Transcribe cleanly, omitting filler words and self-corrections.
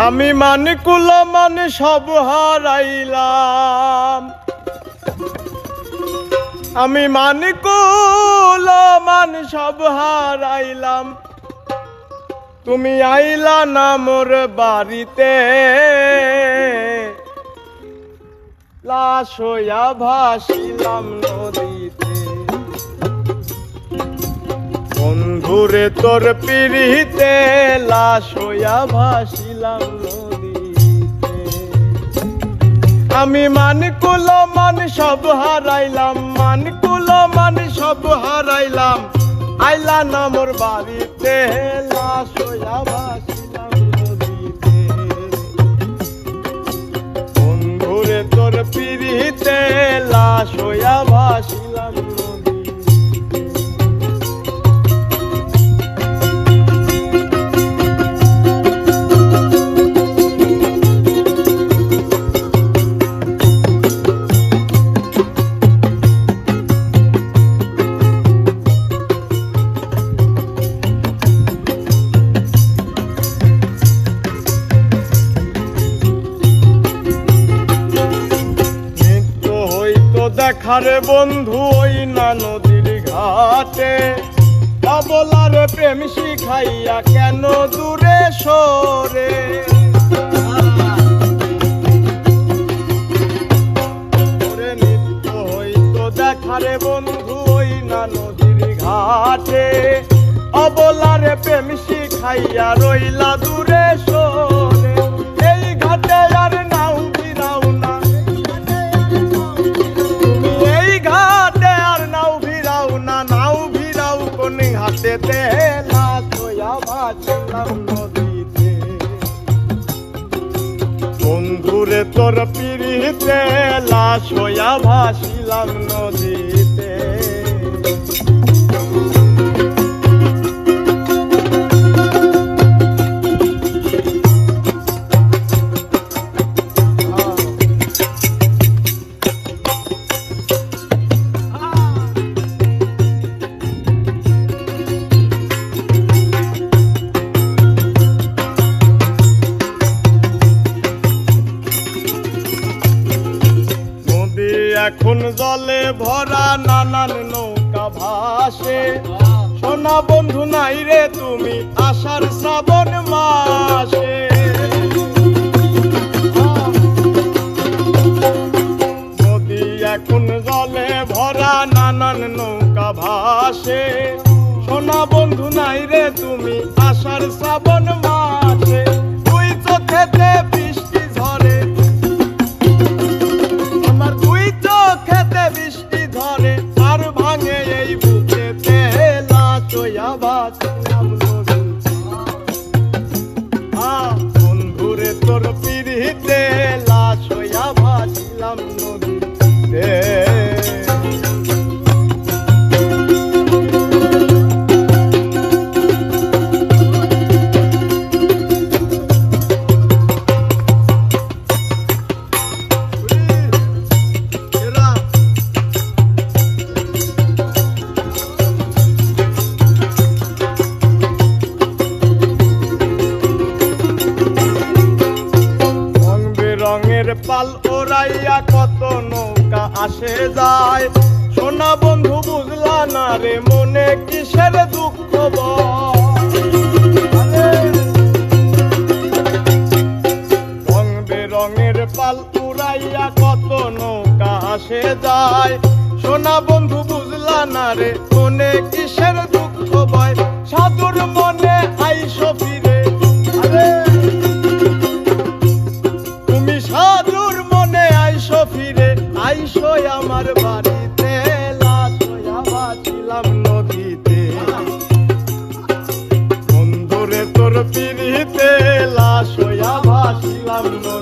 আমি মানকুল মান সব হারাইলাম, আমি মানকুল মান সব হারাইলাম, তুমি আইলা না মোর বাড়িতে, লাশ হইয়া ভাসিলাম নদীতে। বন্ধুরে তোর পিড়িতে লাশ হইয়া ভাসিলাম নদীতে। আমি মানকুল মান সব হারাইলাম, মানকুল মান সব হারাইলাম, আইলা না মোর বাড়িতে, লাশ হইয়া ভাসিলাম নদীতে। বন্ধুরে তোর পিড়িতে লাশ হইয়া ভাসিলাম নদীতে। দেখারে বন্ধু ওই না নদীর ঘাটে, অবলার প্রেম শিখাইয়া কেন দূরে সরে। নিত্য হইতো দেখারে বন্ধু ওই না নদীর ঘাটে, অবলার প্রেম শিখাইয়া রইলা দূরে সরে। এই ঘাটে আর নাও ফিরাও না, ঘাটেতে লাশ হইয়া ভাসিলাম নদীতে। বন্ধুরে তোর পিড়িতে লাশ হইয়া ভাসিলাম নদীতে। এখন জলে ভরা নানান নৌকা ভাসে, সোনা বন্ধু নাই রে তুমি আষাঢ় শ্রাবণ মাসে। নদী এখন জলে ভরা নানান নৌকা ভাসে, সোনা বন্ধু নাই রে তুমি আষাঢ় শ্রাবণ মাসে। তুই চোখেতে বৃষ্টি ঝরে, আমার তুই চোখেতে বৃষ্টি ধরে, আর ভাঙে এই বুকেতে লাশ হইয়া ভাসিলাম নদীতে। বন্ধুরে তোর পিড়িতে লাশ হইয়া ভাসিলাম নদীতে। রঙের পাল ওরাইয়া কত নৌকা আসে যায়, সোনা বন্ধু বুঝলা না রে মনে কিসের দুঃখ। রং বেরঙের পাল উড়াইয়া কত নৌকা আসে যায়, সোনা বন্ধু বুঝলা না রে মনে কিসের দুঃখ ভয়। সাধুর মনে আইসো ফিরে, সাধুর মনে আইসো ফিরে, আইসো আমার বাড়িতে, লাশ হইয়া ভাসিলাম নদীতে। বন্ধুরে তোর পিড়িতে লাশ হইয়া ভাসিলাম নদীতে।